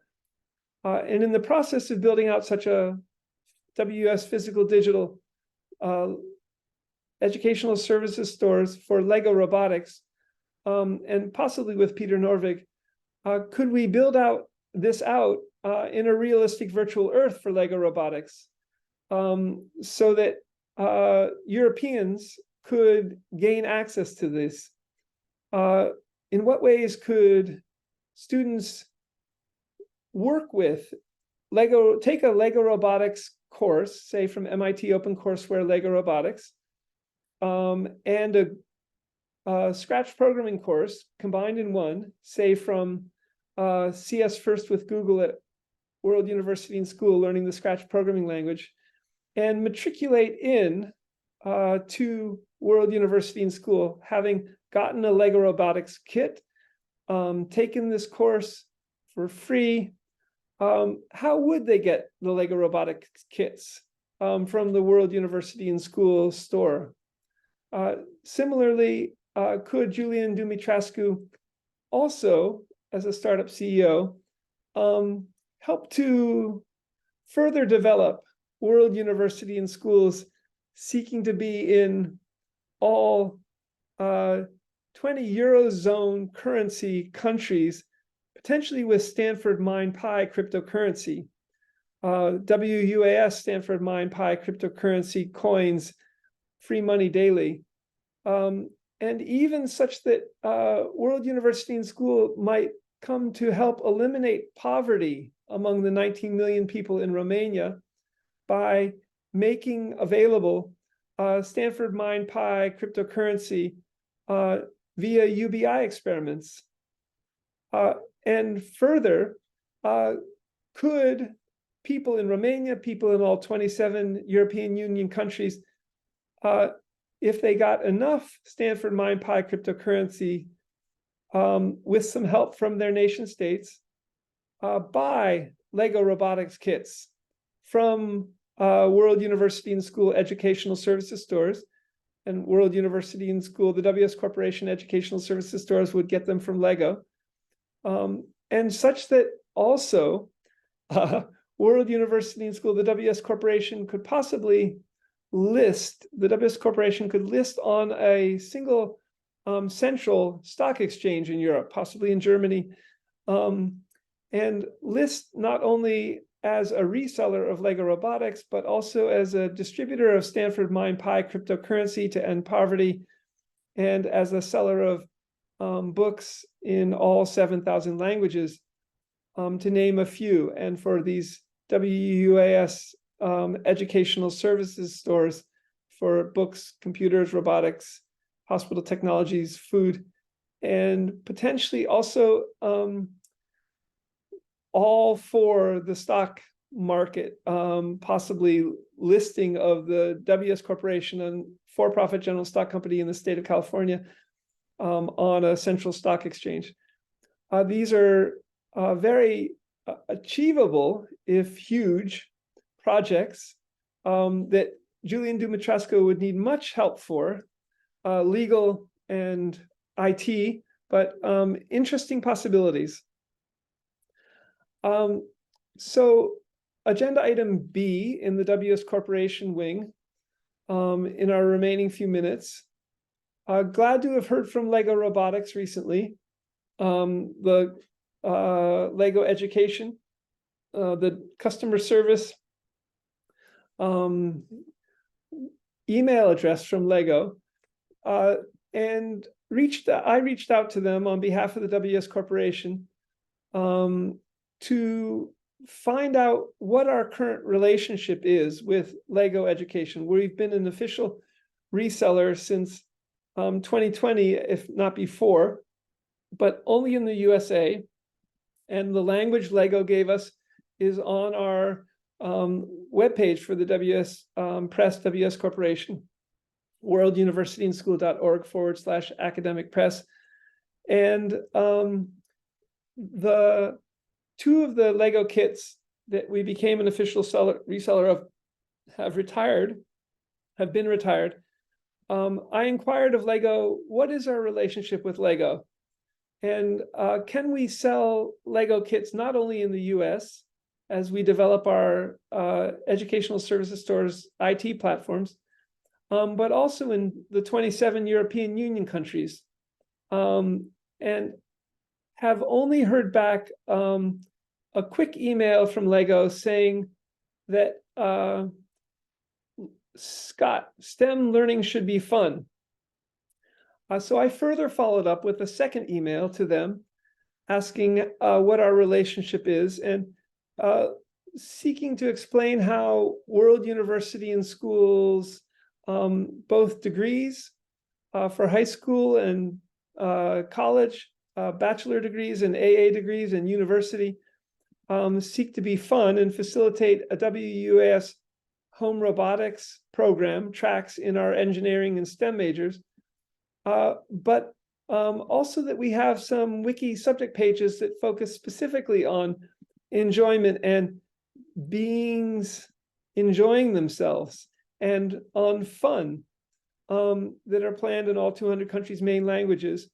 And in the process of building out such a WUaS physical digital educational services stores for Lego robotics, and possibly with Peter Norvig, could we build this out in a realistic virtual Earth for Lego robotics, so that Europeans could gain access to this? In what ways could students work with Lego, take a Lego robotics course, say from MIT OpenCourseware Lego robotics, and a Scratch programming course combined in one, say from CS First with Google at World University and School, learning the Scratch programming language, and matriculate in to World University and School, having gotten a Lego robotics kit, taken this course for free. How would they get the Lego robotics kits from the World University and School store? Similarly, could Julian Dumitrescu also, as a startup CEO, help to further develop World University and Schools seeking to be in all 20 Eurozone currency countries, potentially with Stanford MinePi cryptocurrency, WUaS Stanford MinePi cryptocurrency coins, free money daily, and even such that World University and School might come to help eliminate poverty among the 19 million people in Romania by making available Stanford MinePi cryptocurrency via UBI experiments. And further, could people in Romania, people in all 27 European Union countries, if they got enough Stanford MinePi cryptocurrency with some help from their nation states, buy Lego robotics kits from World University and School Educational Services stores. And World University and School, the WS Corporation Educational Services stores would get them from Lego. And such that also World University and School, the WS Corporation could possibly list, the WS Corporation could list on a single central stock exchange in Europe, possibly in Germany, and list not only as a reseller of Lego robotics, but also as a distributor of Stanford MindPi cryptocurrency to end poverty, and as a seller of books in all 7,000 languages, to name a few. And for these WUAS educational services stores for books, computers, robotics, hospital technologies, food, and potentially also all for the stock market, possibly listing of the WS Corporation and for-profit general stock company in the state of California on a central stock exchange. These are very achievable, if huge, projects that Julian Dumitrescu would need much help for, legal and IT, but interesting possibilities. So agenda item B in the WS Corporation wing, in our remaining few minutes. Glad to have heard from Lego Robotics recently. The Lego Education, the customer service email address from Lego, and I reached out to them on behalf of the WS Corporation to find out what our current relationship is with Lego Education. We've been an official reseller since 2020, if not before, but only in the USA. And the language Lego gave us is on our webpage for the WS Press, WS Corporation, worlduniversityandschool.org/academic press. And the two of the Lego kits that we became an official reseller of have been retired. I inquired of Lego, what is our relationship with Lego? And can we sell Lego kits not only in the US as we develop our educational services stores IT platforms, but also in the 27 European Union countries, and have only heard back a quick email from Lego saying that, Scott, STEM learning should be fun. So I further followed up with a second email to them asking what our relationship is, and seeking to explain how World University and Schools, both degrees for high school and college, bachelor degrees and AA degrees and university, seek to be fun and facilitate a WUAS home robotics program, tracks in our engineering and STEM majors, but also that we have some wiki subject pages that focus specifically on enjoyment and beings enjoying themselves, and on fun, that are planned in all 200 countries' main languages.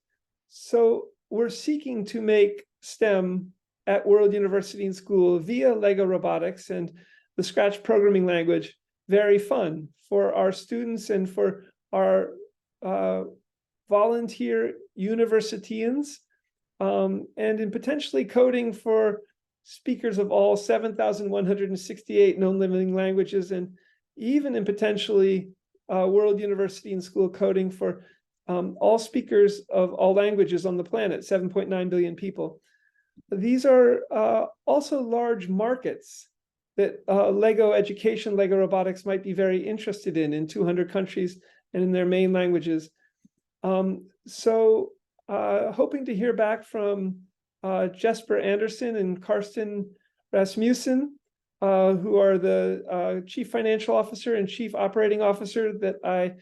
So we're seeking to make STEM at World University and School via Lego Robotics and the Scratch programming language very fun for our students and for our volunteer universitians, and in potentially coding for speakers of all 7,168 known living languages, and even in potentially World University and School coding for all speakers of all languages on the planet, 7.9 billion people. These are also large markets that Lego Education, Lego Robotics might be very interested in 200 countries and in their main languages. So hoping to hear back from Jesper Anderson and Karsten Rasmussen, who are the Chief Financial Officer and Chief Operating Officer that I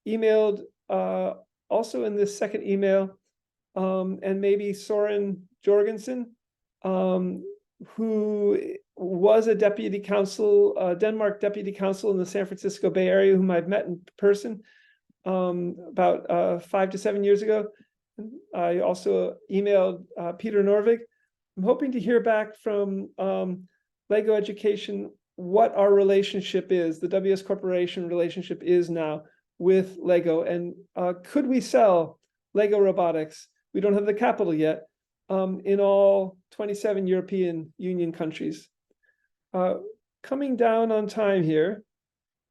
emailed also in this second email, and maybe Soren Jorgensen, who was a deputy council, Denmark deputy council in the San Francisco Bay Area, whom I've met in person about 5 to 7 years ago. I also emailed Peter Norvig. I'm hoping to hear back from LEGO Education what our relationship is, the WS Corporation relationship is now with LEGO, and could we sell LEGO robotics? We don't have the capital yet, in all 27 European Union countries. Coming down on time here,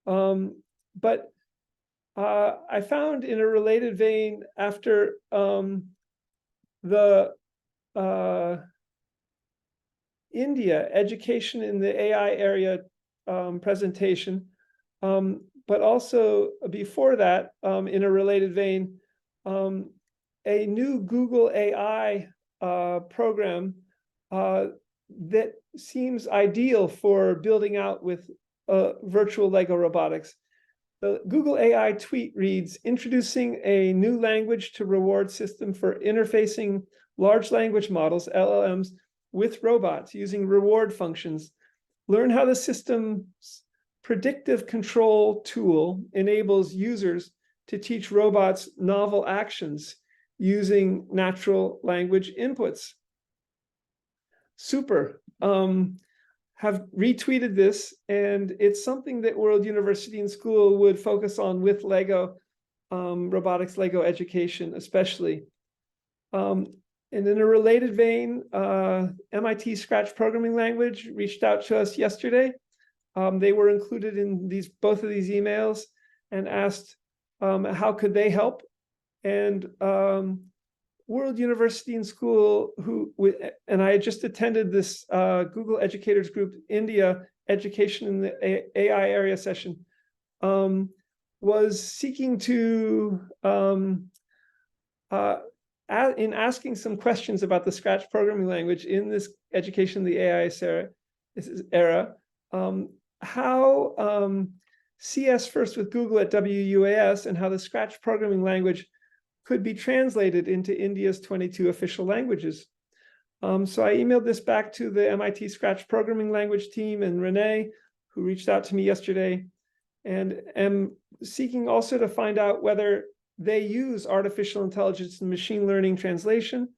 but I found in a related vein after the India education in the AI area presentation, but also before that, in a related vein, a new Google AI program that seems ideal for building out with virtual LEGO robotics. The Google AI tweet reads, introducing a new language to reward system for interfacing large language models, LLMs, with robots using reward functions. Learn how the system's predictive control tool enables users to teach robots novel actions using natural language inputs. Super. Have retweeted this, and it's something that World University and School would focus on with LEGO robotics, LEGO education especially. And in a related vein, MIT Scratch programming language reached out to us yesterday. They were included in both of these emails and asked how could they help. And World University and School, and I just attended this Google Educators Group India Education in the AI area session, was seeking to, in asking some questions about the Scratch programming language in this education in the AI era, how CS first with Google at WUAS and how the Scratch programming language could be translated into India's 22 official languages. So I emailed this back to the MIT Scratch programming language team and Renee, who reached out to me yesterday, and am seeking also to find out whether they use artificial intelligence and machine learning translation.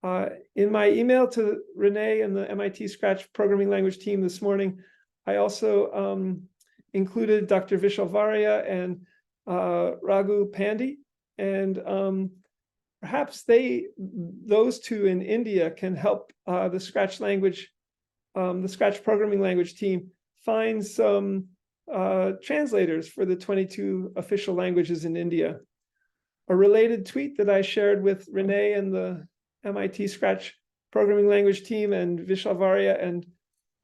In my email to Renee and the MIT Scratch programming language team this morning, I also included Dr. Vishal Varia and Raghu Pandey. And perhaps those two in India can help the Scratch language, the Scratch programming language team find some translators for the 22 official languages in India. A related tweet that I shared with Renee and the MIT Scratch programming language team and Vishal Varia and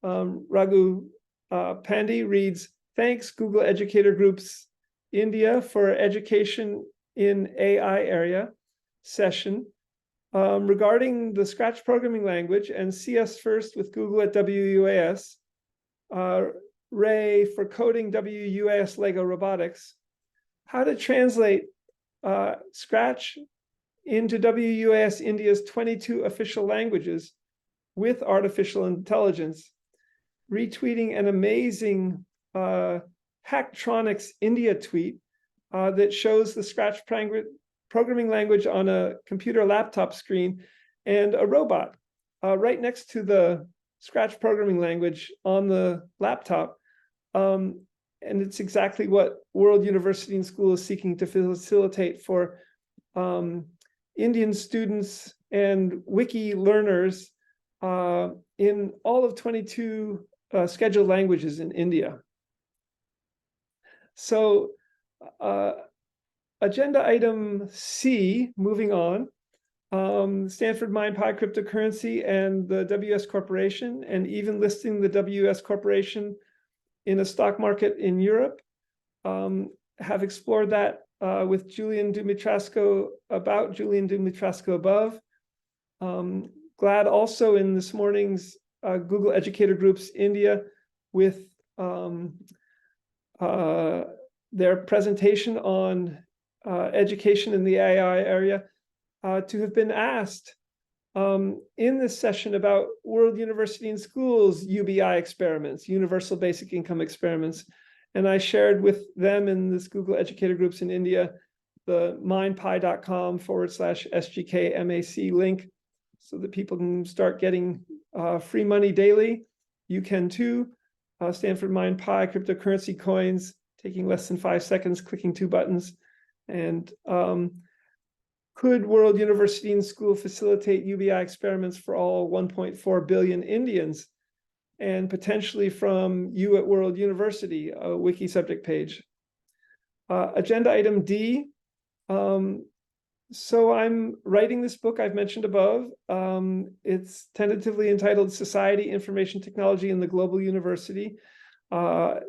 Raghu Pandey reads, thanks Google Educator Groups India for education in AI area session regarding the Scratch programming language and CS first with Google at WUAS, Ray for coding WUAS LEGO robotics, how to translate Scratch into WUAS India's 22 official languages with artificial intelligence, retweeting an amazing Hacktronics India tweet that shows the Scratch programming language on a computer laptop screen and a robot right next to the Scratch programming language on the laptop. And it's exactly what World University and School is seeking to facilitate for Indian students and wiki learners in all of 22 scheduled languages in India. So agenda item C, moving on, Stanford MindPy cryptocurrency and the WS Corporation, and even listing the WS Corporation in a stock market in Europe. Have explored that with Julian Dumitrasco, about Julian Dumitrasco above. Glad also in this morning's Google Educator Groups India with their presentation on education in the AI area, to have been asked in this session about World University in Schools UBI experiments, Universal Basic Income experiments. And I shared with them in this Google Educator Groups in India, the mindpie.com/SGKMAC link, so that people can start getting free money daily. You can too. Stanford MindPie, cryptocurrency coins, taking less than 5 seconds, clicking 2 buttons. And could World University in School facilitate UBI experiments for all 1.4 billion Indians? And potentially from you at World University, a wiki subject page. Agenda item D. So I'm writing this book I've mentioned above. It's tentatively entitled Society, Information Technology in the Global University, in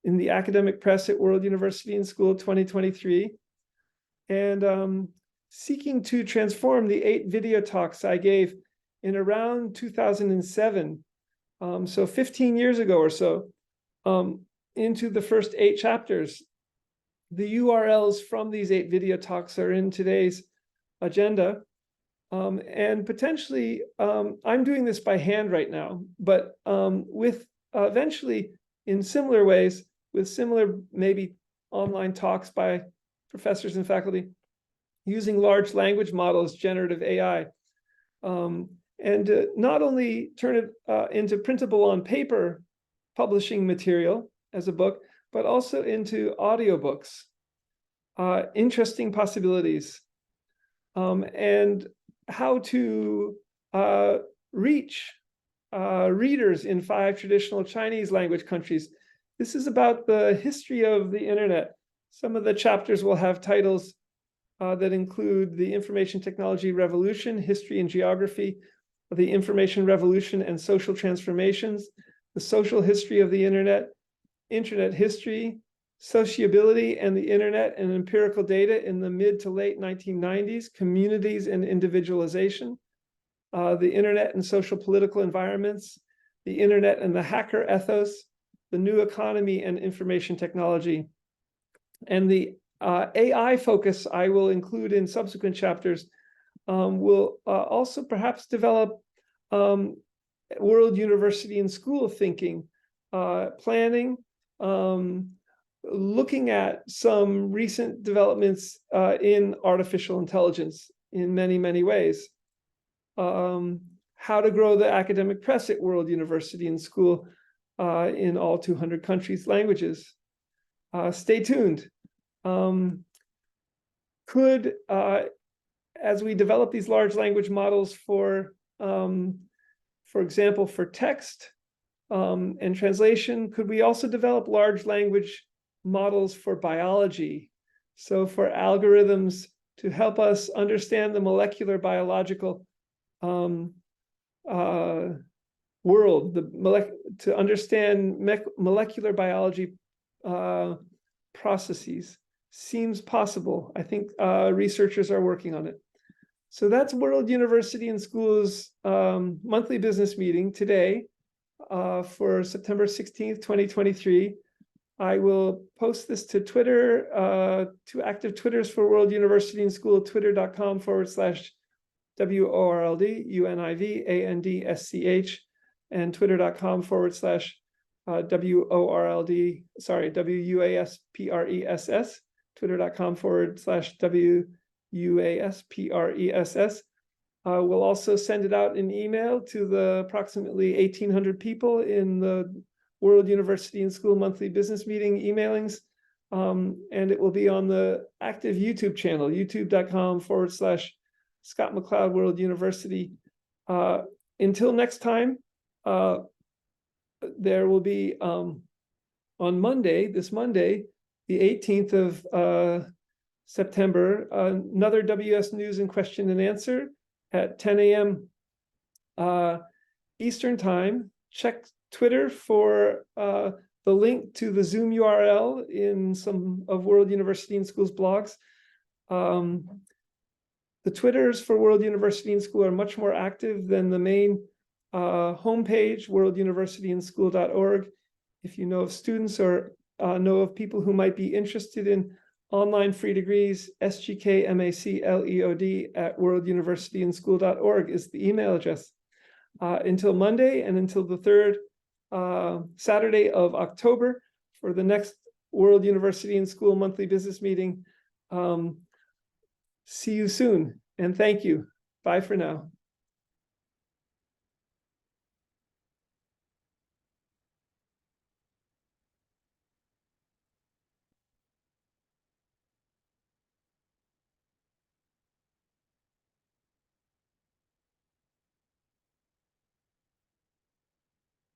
the academic press at World University in School 2023. And seeking to transform the 8 video talks I gave in around 2007, so 15 years ago or so, into the first 8 chapters. The URLs from these 8 video talks are in today's agenda. And potentially, I'm doing this by hand right now, but with eventually, in similar ways, with similar maybe online talks by professors and faculty, using large language models, generative AI, and not only turn it into printable on paper publishing material as a book, but also into audiobooks. Interesting possibilities. And how to reach readers in 5 traditional Chinese language countries. This is about the history of the internet. Some of the chapters will have titles that include the information technology revolution, history and geography, the information revolution and social transformations, the social history of the internet history, sociability and the internet and empirical data in the mid to late 1990s, communities and individualization, the internet and social political environments, the internet and the hacker ethos, the new economy and information technology. And the AI focus I will include in subsequent chapters will also perhaps develop World University in School thinking, planning, looking at some recent developments in artificial intelligence in many, many ways. How to grow the academic press at World University in School in all 200 countries' languages. Stay tuned. Could, as we develop these large language models for example, for text and translation, could we also develop large language models for biology? So for algorithms to help us understand the molecular biological world, to understand molecular biology processes seems possible. I think researchers are working on it. So that's World University in School's monthly business meeting today for September 16th, 2023. I will post this to Twitter, to active Twitters for World University in School, twitter.com/WORLDUNIVANDSCH and twitter.com/WUASPRESS, twitter.com/WUASPRESS. We'll also send it out in email to the approximately 1,800 people in the World University in School monthly business meeting emailings. And it will be on the active YouTube channel, youtube.com/Scott McLeod World University. Until next time, there will be on Monday, this Monday, the 18th of September, another WS News and Question and Answer at 10 a.m. Eastern Time. Check Twitter for the link to the Zoom URL in some of World University in School's blogs. The Twitters for World University in School are much more active than the main homepage, worlduniversityinschool.org. If you know of students or know of people who might be interested in online free degrees, sgkmacleod@worlduniversityandschool.org is the email address. Until Monday and until the third Saturday of October for the next World University and School monthly business meeting. See you soon, and thank you. Bye for now.